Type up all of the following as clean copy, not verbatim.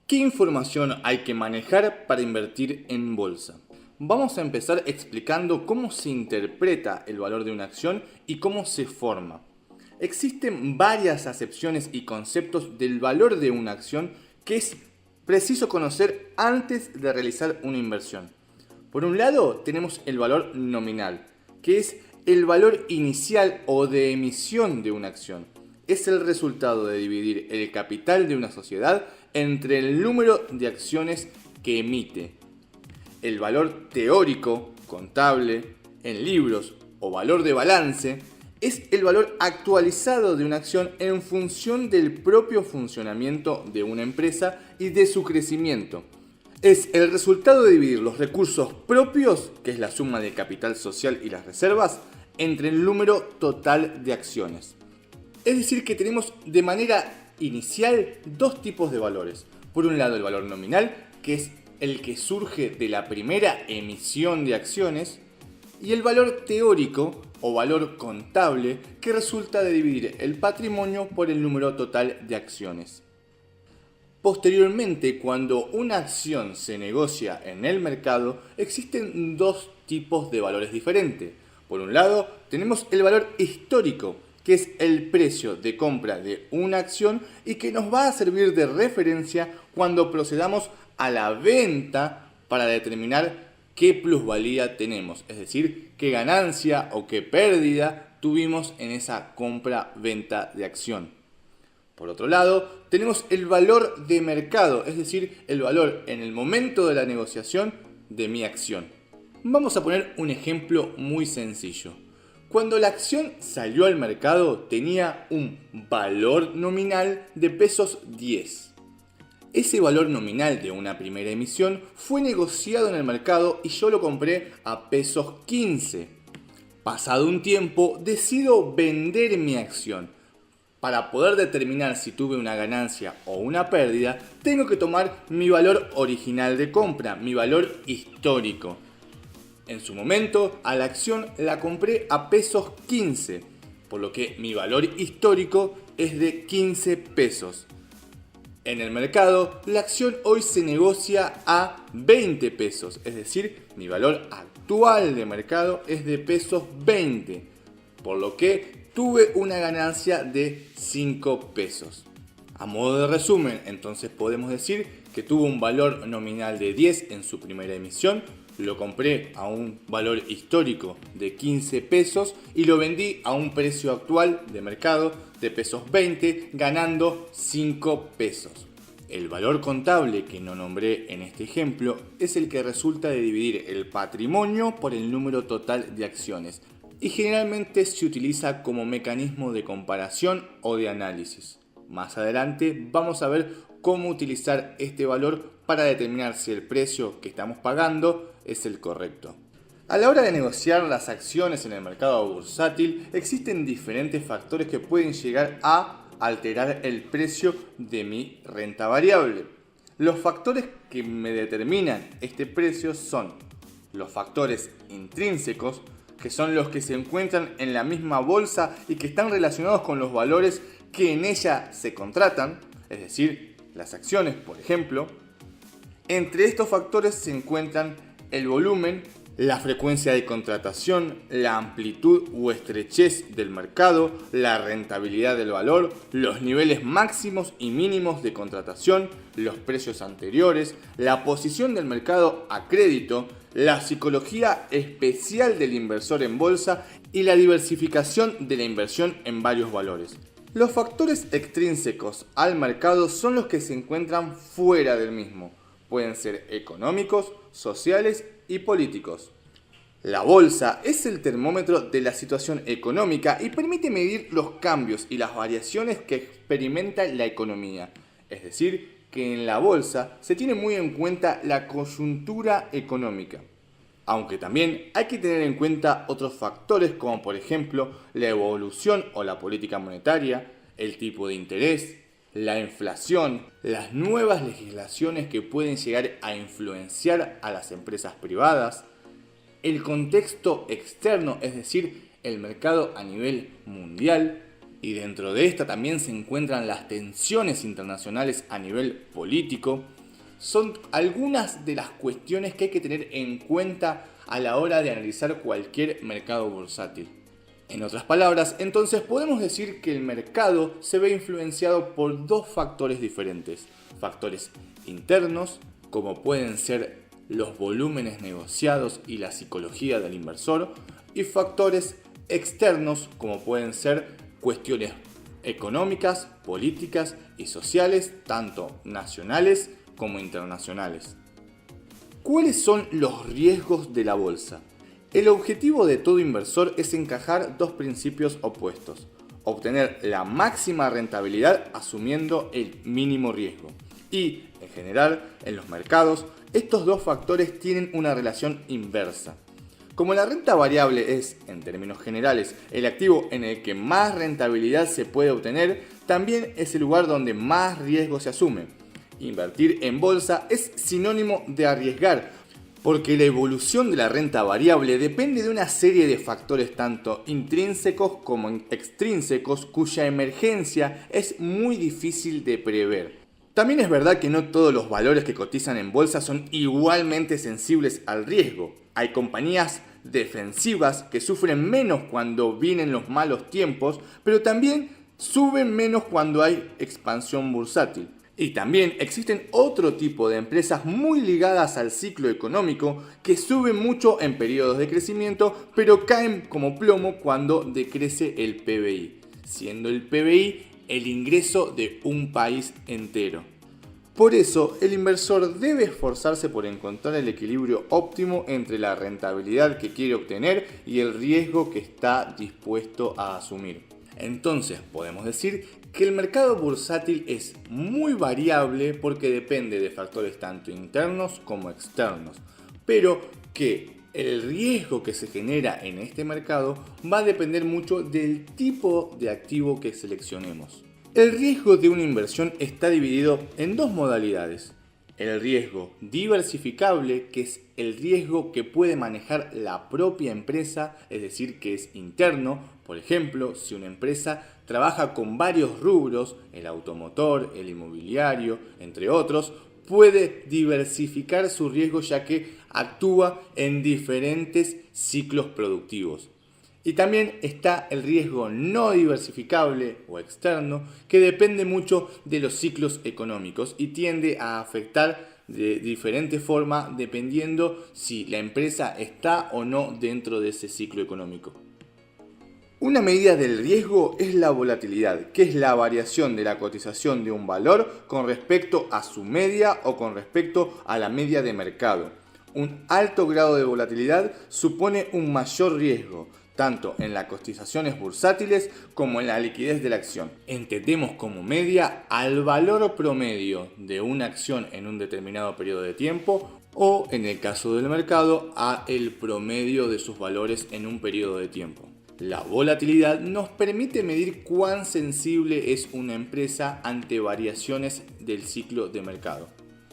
¿Qué información hay que manejar para invertir en bolsa? Vamos a empezar explicando cómo se interpreta el valor de una acción y cómo se forma. Existen varias acepciones y conceptos del valor de una acción que es preciso conocer antes de realizar una inversión. Por un lado, tenemos el valor nominal, que es el valor inicial o de emisión de una acción. Es el resultado de dividir el capital de una sociedad entre el número de acciones que emite. El valor teórico, contable, en libros o valor de balance es el valor actualizado de una acción en función del propio funcionamiento de una empresa y de su crecimiento. Es el resultado de dividir los recursos propios, que es la suma del capital social y las reservas, entre el número total de acciones. Es decir, que tenemos de manera inicial dos tipos de valores. Por un lado, el valor nominal, que es el que surge de la primera emisión de acciones, y el valor teórico o valor contable, que resulta de dividir el patrimonio por el número total de acciones. Posteriormente, cuando una acción se negocia en el mercado, existen dos tipos de valores diferentes. Por un lado, tenemos el valor histórico, que es el precio de compra de una acción y que nos va a servir de referencia cuando procedamos a la venta para determinar qué plusvalía tenemos, es decir, qué ganancia o qué pérdida tuvimos en esa compra-venta de acción. Por otro lado, tenemos el valor de mercado, es decir, el valor en el momento de la negociación de mi acción. Vamos a poner un ejemplo muy sencillo. Cuando la acción salió al mercado tenía un valor nominal de pesos 10. Ese valor nominal de una primera emisión fue negociado en el mercado y yo lo compré a pesos 15. Pasado un tiempo decido vender mi acción. Para poder determinar si tuve una ganancia o una pérdida, tengo que tomar mi valor original de compra, mi valor histórico. En su momento, a la acción la compré a pesos 15, por lo que mi valor histórico es de 15 pesos. En el mercado, la acción hoy se negocia a 20 pesos, es decir, mi valor actual de mercado es de pesos 20, por lo que tuve una ganancia de 5 pesos. A modo de resumen, entonces podemos decir que tuvo un valor nominal de 10 en su primera emisión, lo compré a un valor histórico de 15 pesos y lo vendí a un precio actual de mercado de pesos 20, ganando 5 pesos. El valor contable que no nombré en este ejemplo es el que resulta de dividir el patrimonio por el número total de acciones y generalmente se utiliza como mecanismo de comparación o de análisis. Más adelante vamos a ver cómo utilizar este valor para determinar si el precio que estamos pagando es el correcto. A la hora de negociar las acciones en el mercado bursátil, existen diferentes factores que pueden llegar a alterar el precio de mi renta variable. Los factores que me determinan este precio son los factores intrínsecos, que son los que se encuentran en la misma bolsa y que están relacionados con los valores que en ella se contratan, es decir, las acciones, por ejemplo. Entre estos factores se encuentran el volumen, la frecuencia de contratación, la amplitud o estrechez del mercado, la rentabilidad del valor, los niveles máximos y mínimos de contratación, los precios anteriores, la posición del mercado a crédito, la psicología especial del inversor en bolsa y la diversificación de la inversión en varios valores. Los factores extrínsecos al mercado son los que se encuentran fuera del mismo. Pueden ser económicos, sociales y políticos. La bolsa es el termómetro de la situación económica y permite medir los cambios y las variaciones que experimenta la economía. Es decir, que en la bolsa se tiene muy en cuenta la coyuntura económica. Aunque también hay que tener en cuenta otros factores como por ejemplo la evolución o la política monetaria, el tipo de interés, la inflación, las nuevas legislaciones que pueden llegar a influenciar a las empresas privadas, el contexto externo, es decir, el mercado a nivel mundial, y dentro de esta también se encuentran las tensiones internacionales a nivel político, son algunas de las cuestiones que hay que tener en cuenta a la hora de analizar cualquier mercado bursátil. En otras palabras, entonces podemos decir que el mercado se ve influenciado por dos factores diferentes. Factores internos, como pueden ser los volúmenes negociados y la psicología del inversor, y factores externos, como pueden ser cuestiones económicas, políticas y sociales, tanto nacionales como internacionales. ¿Cuáles son los riesgos de la bolsa? El objetivo de todo inversor es encajar dos principios opuestos: obtener la máxima rentabilidad asumiendo el mínimo riesgo. Y, en general, en los mercados, estos dos factores tienen una relación inversa. Como la renta variable es, en términos generales, el activo en el que más rentabilidad se puede obtener, también es el lugar donde más riesgo se asume. Invertir en bolsa es sinónimo de arriesgar, porque la evolución de la renta variable depende de una serie de factores tanto intrínsecos como extrínsecos cuya emergencia es muy difícil de prever. También es verdad que no todos los valores que cotizan en bolsa son igualmente sensibles al riesgo. Hay compañías defensivas que sufren menos cuando vienen los malos tiempos, pero también suben menos cuando hay expansión bursátil. Y también existen otro tipo de empresas muy ligadas al ciclo económico que suben mucho en periodos de crecimiento, pero caen como plomo cuando decrece el PBI, siendo el PBI el ingreso de un país entero. Por eso, el inversor debe esforzarse por encontrar el equilibrio óptimo entre la rentabilidad que quiere obtener y el riesgo que está dispuesto a asumir. Entonces, podemos decir que el mercado bursátil es muy variable porque depende de factores tanto internos como externos, pero que el riesgo que se genera en este mercado va a depender mucho del tipo de activo que seleccionemos. El riesgo de una inversión está dividido en dos modalidades. El riesgo diversificable, que es el riesgo que puede manejar la propia empresa, es decir, que es interno. Por ejemplo, si una empresa trabaja con varios rubros, el automotor, el inmobiliario, entre otros, puede diversificar su riesgo ya que actúa en diferentes ciclos productivos. Y también está el riesgo no diversificable o externo, que depende mucho de los ciclos económicos y tiende a afectar de diferente forma dependiendo si la empresa está o no dentro de ese ciclo económico. Una medida del riesgo es la volatilidad, que es la variación de la cotización de un valor con respecto a su media o con respecto a la media de mercado. Un alto grado de volatilidad supone un mayor riesgo, tanto en las cotizaciones bursátiles como en la liquidez de la acción. Entendemos como media al valor promedio de una acción en un determinado periodo de tiempo o, en el caso del mercado, a el promedio de sus valores en un periodo de tiempo. La volatilidad nos permite medir cuán sensible es una empresa ante variaciones del ciclo de mercado.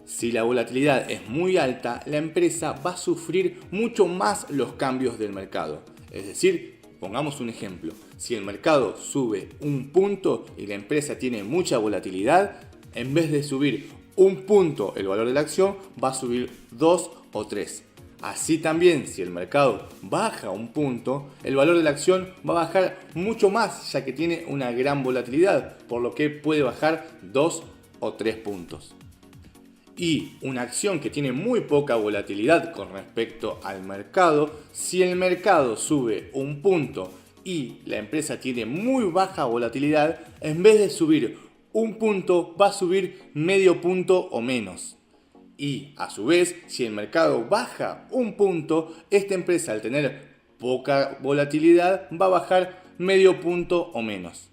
Si la volatilidad es muy alta, la empresa va a sufrir mucho más los cambios del mercado. Es decir, pongamos un ejemplo, si el mercado sube un punto y la empresa tiene mucha volatilidad, en vez de subir un punto el valor de la acción, va a subir 2 o 3. Así también, si el mercado baja un punto, el valor de la acción va a bajar mucho más, ya que tiene una gran volatilidad, por lo que puede bajar 2 o 3 puntos. Y una acción que tiene muy poca volatilidad con respecto al mercado, si el mercado sube un punto y la empresa tiene muy baja volatilidad, en vez de subir un punto va a subir medio punto o menos. Y a su vez, si el mercado baja un punto, esta empresa al tener poca volatilidad va a bajar medio punto o menos.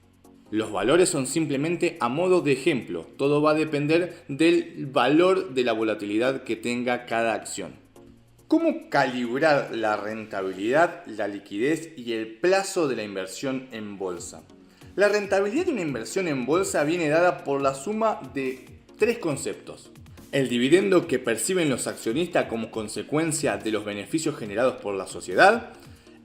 Los valores son simplemente a modo de ejemplo, todo va a depender del valor de la volatilidad que tenga cada acción. ¿Cómo calibrar la rentabilidad, la liquidez y el plazo de la inversión en bolsa? La rentabilidad de una inversión en bolsa viene dada por la suma de tres conceptos. El dividendo que perciben los accionistas como consecuencia de los beneficios generados por la sociedad,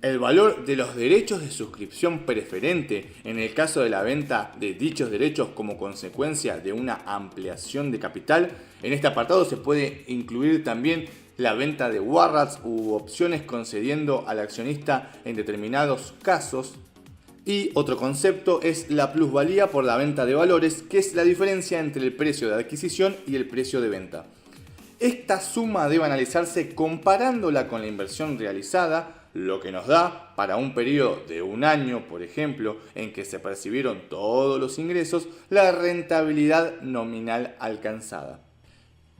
El valor de los derechos de suscripción preferente en el caso de la venta de dichos derechos como consecuencia de una ampliación de capital. En este apartado se puede incluir también la venta de warrants u opciones concediendo al accionista en determinados casos. Y otro concepto es la plusvalía por la venta de valores, que es la diferencia entre el precio de adquisición y el precio de venta. Esta suma debe analizarse comparándola con la inversión realizada, lo que nos da para un periodo de un año, por ejemplo, en que se percibieron todos los ingresos, la rentabilidad nominal alcanzada.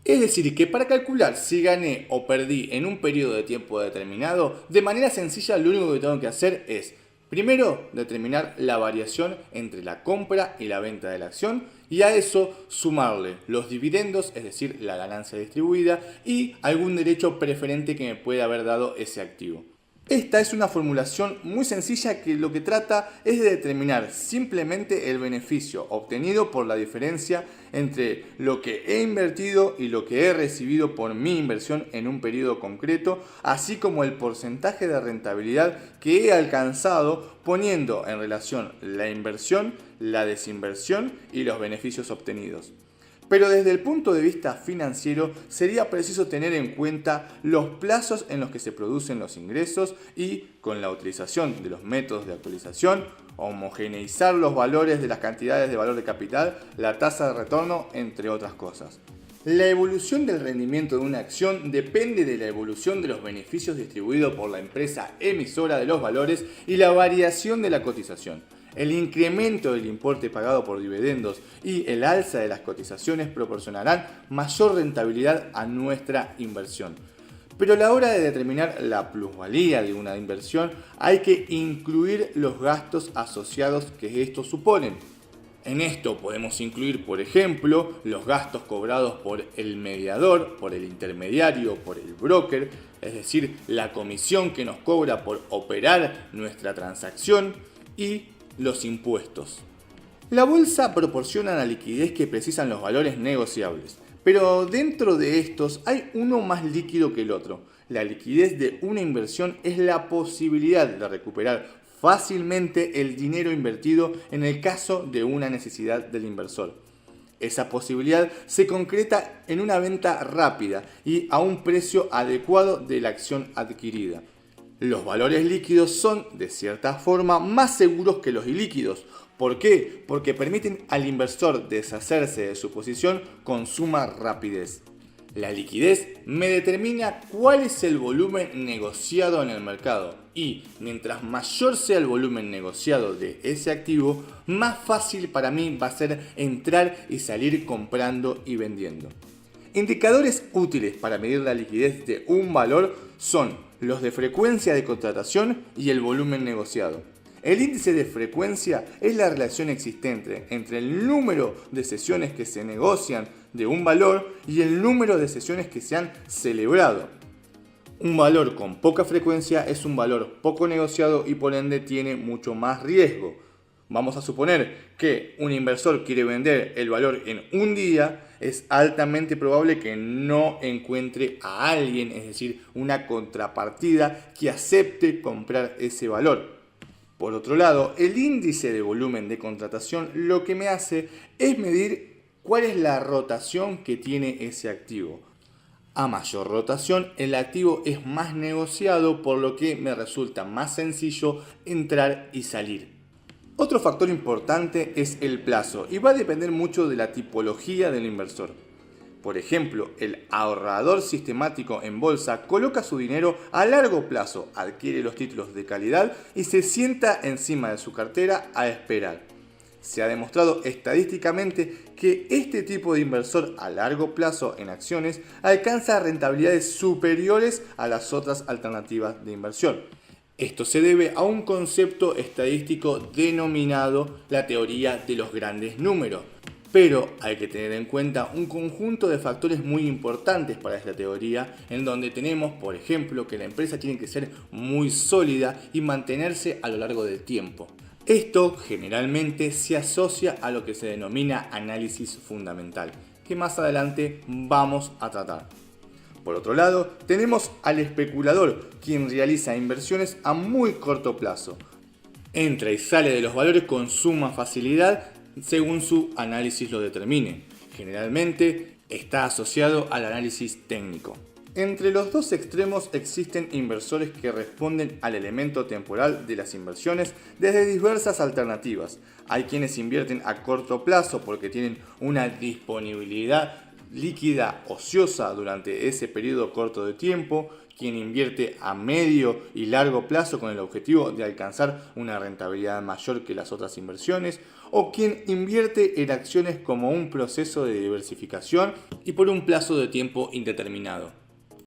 Es decir, que para calcular si gané o perdí en un periodo de tiempo determinado, de manera sencilla lo único que tengo que hacer es, primero, determinar la variación entre la compra y la venta de la acción y a eso sumarle los dividendos, es decir, la ganancia distribuida y algún derecho preferente que me pueda haber dado ese activo. Esta es una formulación muy sencilla que lo que trata es de determinar simplemente el beneficio obtenido por la diferencia entre lo que he invertido y lo que he recibido por mi inversión en un periodo concreto, así como el porcentaje de rentabilidad que he alcanzado poniendo en relación la inversión, la desinversión y los beneficios obtenidos. Pero desde el punto de vista financiero sería preciso tener en cuenta los plazos en los que se producen los ingresos y, con la utilización de los métodos de actualización, homogeneizar los valores de las cantidades de valor de capital, la tasa de retorno, entre otras cosas. La evolución del rendimiento de una acción depende de la evolución de los beneficios distribuidos por la empresa emisora de los valores y la variación de la cotización. El incremento del importe pagado por dividendos y el alza de las cotizaciones proporcionarán mayor rentabilidad a nuestra inversión. Pero a la hora de determinar la plusvalía de una inversión hay que incluir los gastos asociados que estos suponen. En esto podemos incluir, por ejemplo, los gastos cobrados por el mediador, por el intermediario, por el broker, es decir, la comisión que nos cobra por operar nuestra transacción y los impuestos. La bolsa proporciona la liquidez que precisan los valores negociables, pero dentro de estos hay uno más líquido que el otro. La liquidez de una inversión es la posibilidad de recuperar fácilmente el dinero invertido en el caso de una necesidad del inversor. Esa posibilidad se concreta en una venta rápida y a un precio adecuado de la acción adquirida. Los valores líquidos son, de cierta forma, más seguros que los ilíquidos. ¿Por qué? Porque permiten al inversor deshacerse de su posición con suma rapidez. La liquidez me determina cuál es el volumen negociado en el mercado y, mientras mayor sea el volumen negociado de ese activo, más fácil para mí va a ser entrar y salir comprando y vendiendo. Indicadores útiles para medir la liquidez de un valor son los de frecuencia de contratación y el volumen negociado. El índice de frecuencia es la relación existente entre el número de sesiones que se negocian de un valor y el número de sesiones que se han celebrado. Un valor con poca frecuencia es un valor poco negociado y por ende tiene mucho más riesgo. Vamos a suponer que un inversor quiere vender el valor en un día, es altamente probable que no encuentre a alguien, es decir, una contrapartida que acepte comprar ese valor. Por otro lado, el índice de volumen de contratación lo que me hace es medir cuál es la rotación que tiene ese activo. A mayor rotación, el activo es más negociado, por lo que me resulta más sencillo entrar y salir. Otro factor importante es el plazo y va a depender mucho de la tipología del inversor. Por ejemplo, el ahorrador sistemático en bolsa coloca su dinero a largo plazo, adquiere los títulos de calidad y se sienta encima de su cartera a esperar. Se ha demostrado estadísticamente que este tipo de inversor a largo plazo en acciones alcanza rentabilidades superiores a las otras alternativas de inversión. Esto se debe a un concepto estadístico denominado la teoría de los grandes números. Pero hay que tener en cuenta un conjunto de factores muy importantes para esta teoría, en donde tenemos, por ejemplo, que la empresa tiene que ser muy sólida y mantenerse a lo largo del tiempo. Esto generalmente se asocia a lo que se denomina análisis fundamental, que más adelante vamos a tratar. Por otro lado, tenemos al especulador, quien realiza inversiones a muy corto plazo. Entra y sale de los valores con suma facilidad según su análisis lo determine. Generalmente está asociado al análisis técnico. Entre los dos extremos existen inversores que responden al elemento temporal de las inversiones desde diversas alternativas. Hay quienes invierten a corto plazo porque tienen una disponibilidad líquida ociosa durante ese periodo corto de tiempo, quien invierte a medio y largo plazo con el objetivo de alcanzar una rentabilidad mayor que las otras inversiones, o quien invierte en acciones como un proceso de diversificación y por un plazo de tiempo indeterminado.